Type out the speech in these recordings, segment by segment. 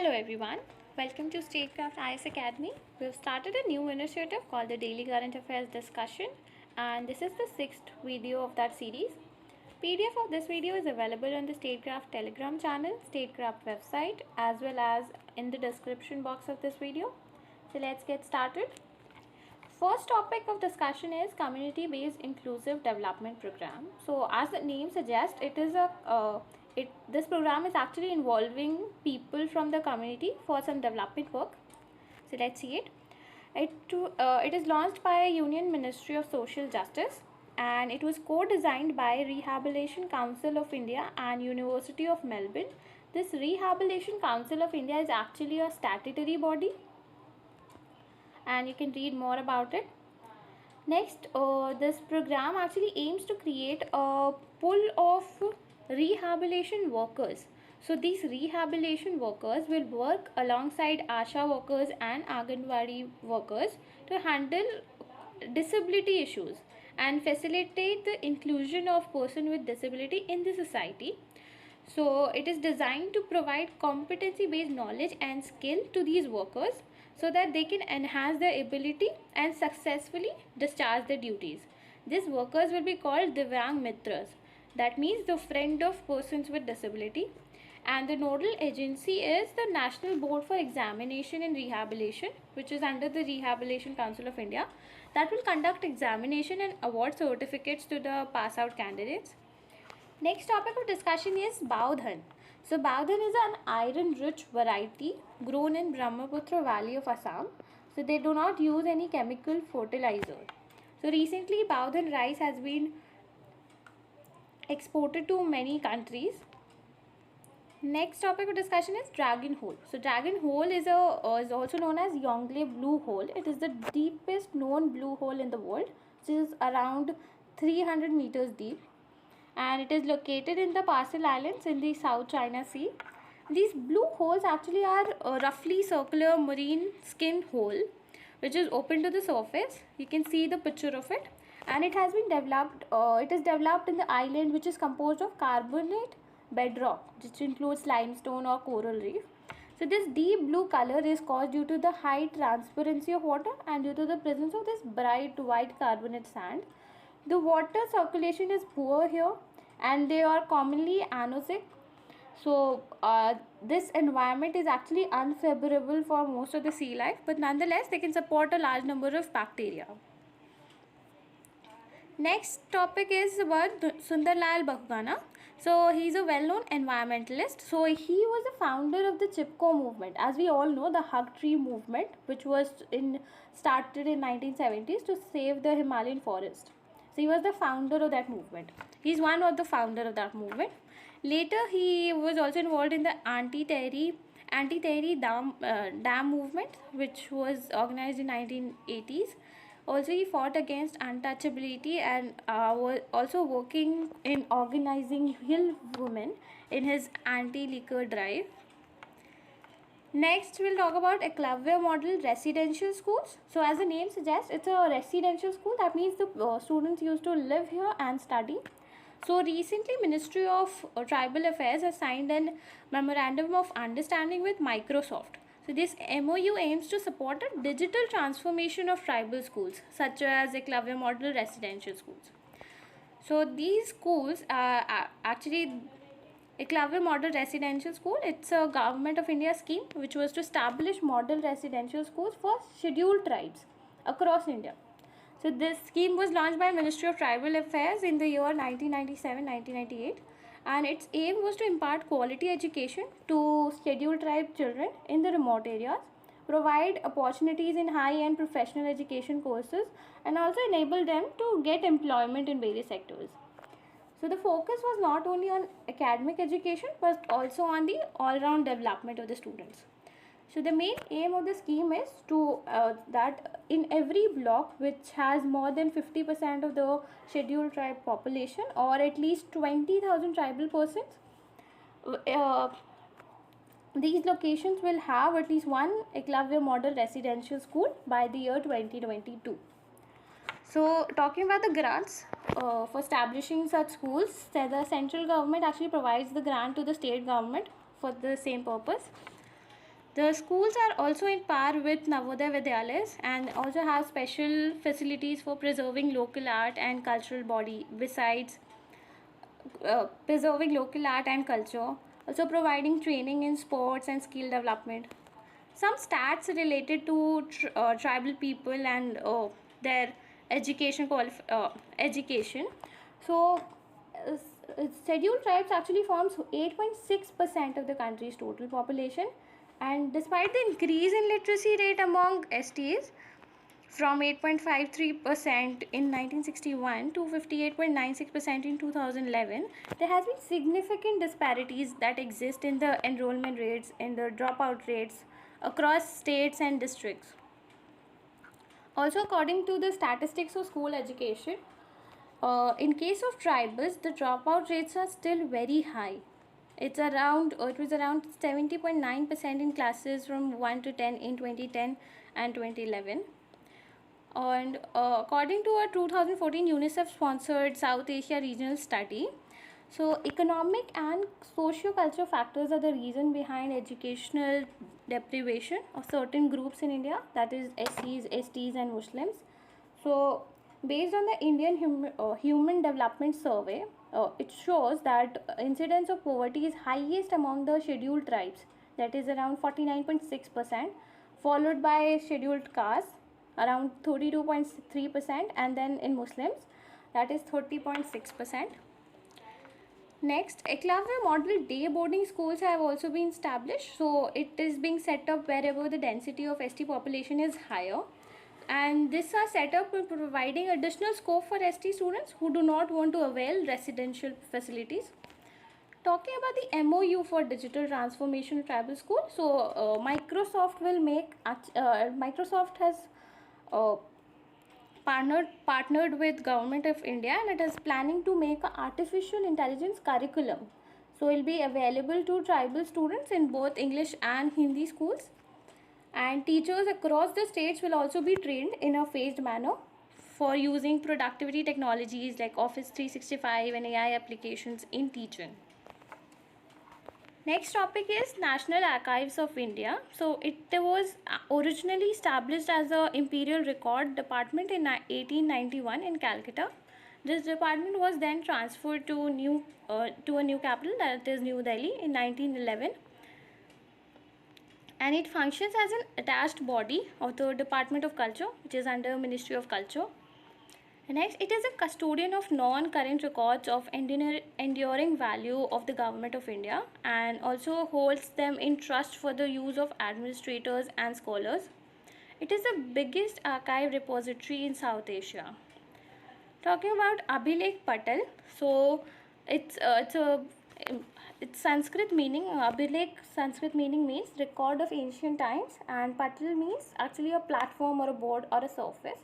Hello everyone, welcome to Statecraft IS Academy. We have started a new initiative called the Daily Current Affairs Discussion, and this is the 6th video of that series. PDF of this video is available on the Statecraft Telegram channel, Statecraft website, as well as in the description box of this video. So let's get started. First topic of discussion is community-based inclusive development program. So as the name suggests, this program is actually involving people from the community for some development work. So let's see it. It is launched by Union Ministry of Social Justice, and it was co-designed by Rehabilitation Council of India and University of Melbourne. This Rehabilitation Council of India is actually a statutory body, and you can read more about it. Next, this program actually aims to create a pool of rehabilitation workers. So these rehabilitation workers will work alongside ASHA workers and Anganwadi workers to handle disability issues and facilitate the inclusion of person with disability in the society. So it is designed to provide competency based knowledge and skill to these workers so that they can enhance their ability and successfully discharge their duties. These workers will be called Divyang Mitras. That means the friend of persons with disability. And the nodal agency is the National Board for Examination and Rehabilitation, which is under the Rehabilitation Council of India, that will conduct examination and award certificates to the pass out candidates. Next topic of discussion is Baudhan. So Baudhan is an iron rich variety grown in Brahmaputra Valley of Assam. So they do not use any chemical fertilizer. So recently Baudhan rice has been exported to many countries. Next topic of discussion is Dragon Hole. So Dragon Hole is also known as Yongle Blue Hole. It is the deepest known blue hole in the world, which is around 300 meters deep, and it is located in the Parcel Islands in the South China Sea. These blue holes actually are a roughly circular marine skin hole which is open to the surface. You can see the picture of it, and it has been developed. It is developed in the island, which is composed of carbonate bedrock, which includes limestone or coral reef. So this deep blue color is caused due to the high transparency of water and due to the presence of this bright white carbonate sand. The water circulation is poor here, and they are commonly anosmic. So this environment is actually unfavorable for most of the sea life, but nonetheless they can support a large number of bacteria. Next topic is about Sundarlal Bakhugana. So he is a well-known environmentalist. So he was the founder of the Chipko movement. As we all know, the Hug Tree movement, which was started in 1970s to save the Himalayan forest. So he was the founder of that movement. He is one of the founder of that movement. Later, he was also involved in the anti-Tehri dam movement, which was organized in 1980s. Also, he fought against untouchability and was also working in organizing hill women in his anti-liquor drive. Next, we'll talk about Eklavya Model Residential Schools. So, as the name suggests, it's a residential school. That means the students used to live here and study. So, recently, Ministry of Tribal Affairs has signed a memorandum of understanding with Microsoft. So this MOU aims to support a digital transformation of tribal schools, such as Eklavya Model Residential Schools. So these schools are actually Eklavya Model Residential School. It's a Government of India scheme which was to establish model residential schools for scheduled tribes across India. So this scheme was launched by Ministry of Tribal Affairs in the year 1997-1998. And its aim was to impart quality education to scheduled tribe children in the remote areas, provide opportunities in high-end professional education courses, and also enable them to get employment in various sectors. So the focus was not only on academic education but also on the all-round development of the students. So the main aim of the scheme is to that in every block which has more than 50% of the scheduled tribe population, or at least 20,000 tribal persons, these locations will have at least one Eklavya Model Residential School by the year 2022. So talking about the grants for establishing such schools, the central government actually provides the grant to the state government for the same purpose. The schools are also in par with Navodaya Vidyalayas and also have special facilities for preserving local art and cultural body besides preserving local art and culture, also providing training in sports and skill development. Some stats related to tribal people and their education. So, scheduled tribes actually forms 8.6% of the country's total population, and despite the increase in literacy rate among STs, from 8.53% in 1961 to 58.96% in 2011, there has been significant disparities that exist in the enrollment rates and the dropout rates across states and districts. Also, according to the statistics of school education, in case of tribals, the dropout rates are still very high. It was around 70.9% in classes from 1 to 10 in 2010 and 2011. And according to a 2014 UNICEF sponsored South Asia regional study, so economic and socio-cultural factors are the reason behind educational deprivation of certain groups in India, that is SCs, STs and Muslims. So based on the Indian Human Development Survey, it shows that incidence of poverty is highest among the scheduled tribes, that is around 49.6%, followed by scheduled castes around 32.3%, and then in Muslims that is 30.6%. Next, Eklavya model day boarding schools have also been established. So it is being set up wherever the density of ST population is higher, and this are set up providing additional scope for ST students who do not want to avail residential facilities. Talking about the MOU for digital transformation of tribal school, so Microsoft has uh, partnered with Government of India, and it is planning to make an artificial intelligence curriculum. So it will be available to tribal students in both English and Hindi schools, and teachers across the states will also be trained in a phased manner for using productivity technologies like Office 365 and AI applications in teaching. Next topic is National Archives of India. So it was originally established as a Imperial Record Department in 1891 in Calcutta. This department was then transferred to a new capital, that is New Delhi, in 1911, and it functions as an attached body of the Department of Culture, which is under Ministry of Culture. Next, it is a custodian of non-current records of enduring value of the Government of India, and also holds them in trust for the use of administrators and scholars. It is the biggest archive repository in South Asia. Talking about Abhilekh Patal, so it's Sanskrit meaning. Abhilekh Sanskrit meaning means record of ancient times, and Patal means actually a platform or a board or a surface.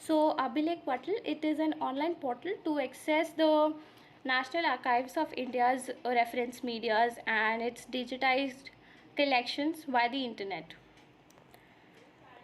So Abhilekh Patal, it is an online portal to access the National Archives of India's reference medias and its digitized collections via the internet.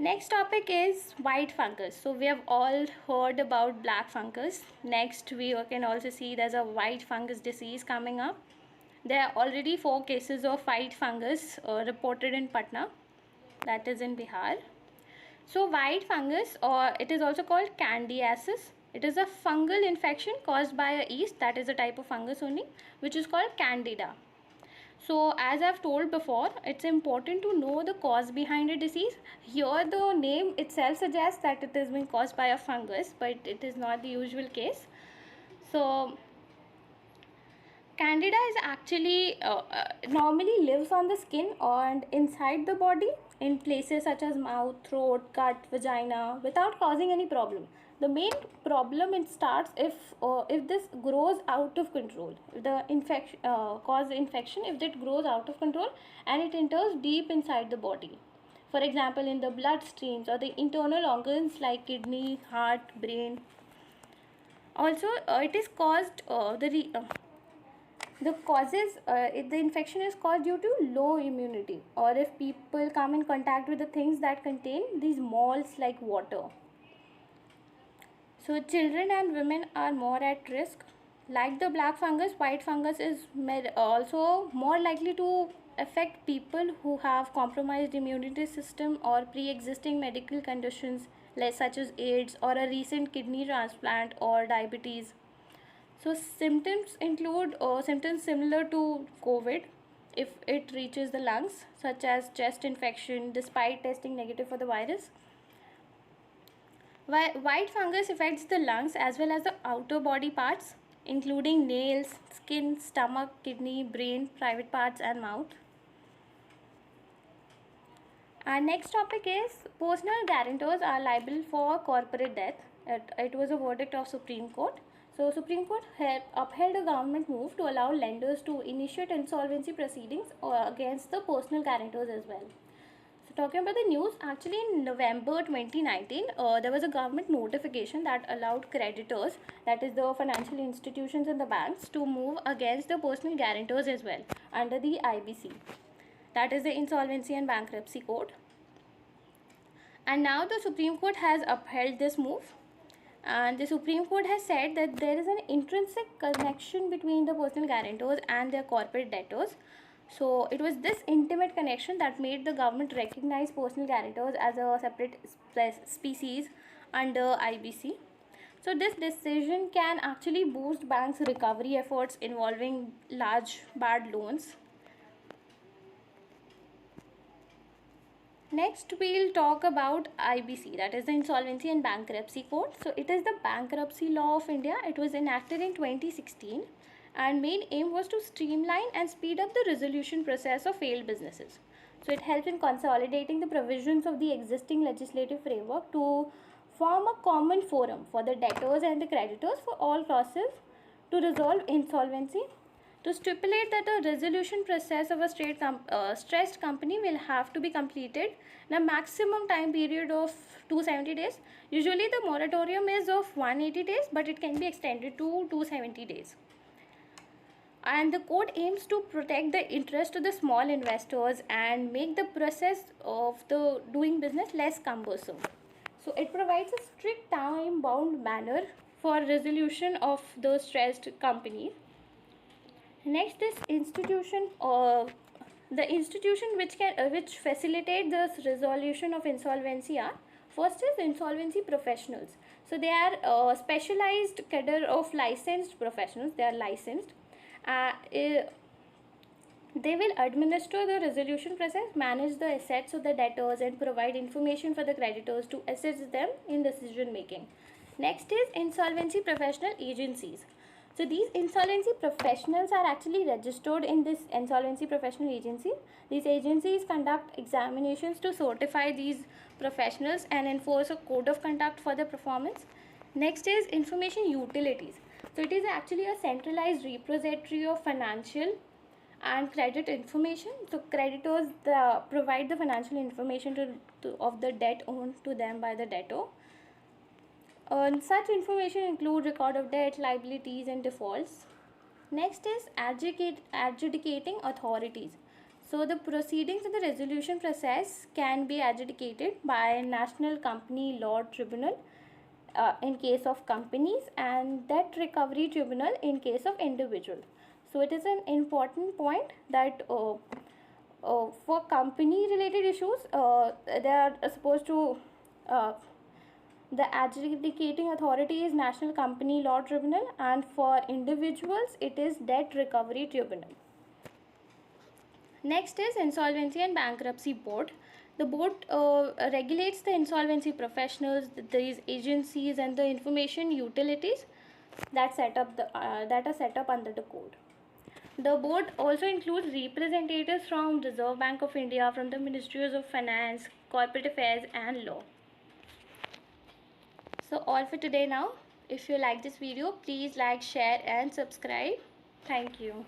Next topic is white fungus. So we have all heard about black fungus. Next, we can also see there's a white fungus disease coming up. There are already 4 cases of white fungus reported in Patna, that is in Bihar. So white fungus, or it is also called candidiasis, it is a fungal infection caused by a yeast, that is a type of fungus only, which is called candida. So as I've told before, it's important to know the cause behind a disease. Here the name itself suggests that it is being caused by a fungus, but it is not the usual case. So Candida is actually normally lives on the skin and inside the body in places such as mouth, throat, gut, vagina without causing any problem. The main problem it starts if this grows out of control. If the infection cause infection, if it grows out of control and it enters deep inside the body. For example, in the bloodstreams or the internal organs like kidney, heart, brain. Also, it is caused the causes if the infection is caused due to low immunity, or if people come in contact with the things that contain these moles like water. So children and women are more at risk. Like the black fungus, white fungus is also more likely to affect people who have compromised immunity system or pre-existing medical conditions like such as AIDS or a recent kidney transplant or diabetes. So symptoms include symptoms similar to COVID if it reaches the lungs, such as chest infection despite testing negative for the virus. White fungus affects the lungs as well as the outer body parts, including nails, skin, stomach, kidney, brain, private parts, and mouth. Our next topic is personal guarantors are liable for corporate death. It was a verdict of Supreme Court. So Supreme Court upheld a government move to allow lenders to initiate insolvency proceedings against the personal guarantors as well. So talking about the news, actually in November 2019, there was a government notification that allowed creditors, that is the financial institutions and the banks, to move against the personal guarantors as well under the IBC, that is the Insolvency and Bankruptcy Code. And now the Supreme Court has upheld this move, and the Supreme Court has said that there is an intrinsic connection between the personal guarantors and their corporate debtors. So it was this intimate connection that made the government recognize personal guarantors as a separate species under IBC. So this decision can actually boost banks' recovery efforts involving large bad loans. Next, we'll talk about IBC, that is the Insolvency and Bankruptcy Code. So it is the bankruptcy law of India. It was enacted in 2016, and main aim was to streamline and speed up the resolution process of failed businesses. So it helps in consolidating the provisions of the existing legislative framework to form a common forum for the debtors and the creditors for all classes to resolve insolvency, to stipulate that the resolution process of a stressed company will have to be completed in a maximum time period of 270 days. Usually the moratorium is of 180 days, but it can be extended to 270 days. And the code aims to protect the interest of the small investors and make the process of the doing business less cumbersome. So it provides a strict time-bound manner for resolution of the stressed company. Next is institution, the institution which facilitate this resolution of insolvency are, first is insolvency professionals. So they are specialized cadre of licensed professionals. They are licensed. They will administer the resolution process, manage the assets of the debtors, and provide information for the creditors to assist them in decision making. Next is insolvency professional agencies. So these insolvency professionals are actually registered in this insolvency professional agency. These agencies conduct examinations to certify these professionals and enforce a code of conduct for their performance. Next is information utilities. So it is actually a centralized repository of financial and credit information. So creditors provide the financial information of the debt owed to them by the debtor. Such information include record of debt, liabilities, and defaults. Next is adjudicating authorities. So the proceedings in the resolution process can be adjudicated by National Company Law Tribunal in case of companies, and Debt Recovery Tribunal in case of individuals. So it is an important point that for company related issues, they are supposed to the adjudicating authority is National Company Law Tribunal, and for individuals it is Debt Recovery Tribunal. Next is Insolvency and Bankruptcy Board. The board regulates the insolvency professionals, these agencies, and the information utilities that are set up under the code. The board also includes representatives from Reserve Bank of India, from the Ministries of Finance, Corporate Affairs, and Law. So all for today now. If you like this video, please like, share, and subscribe. Thank you.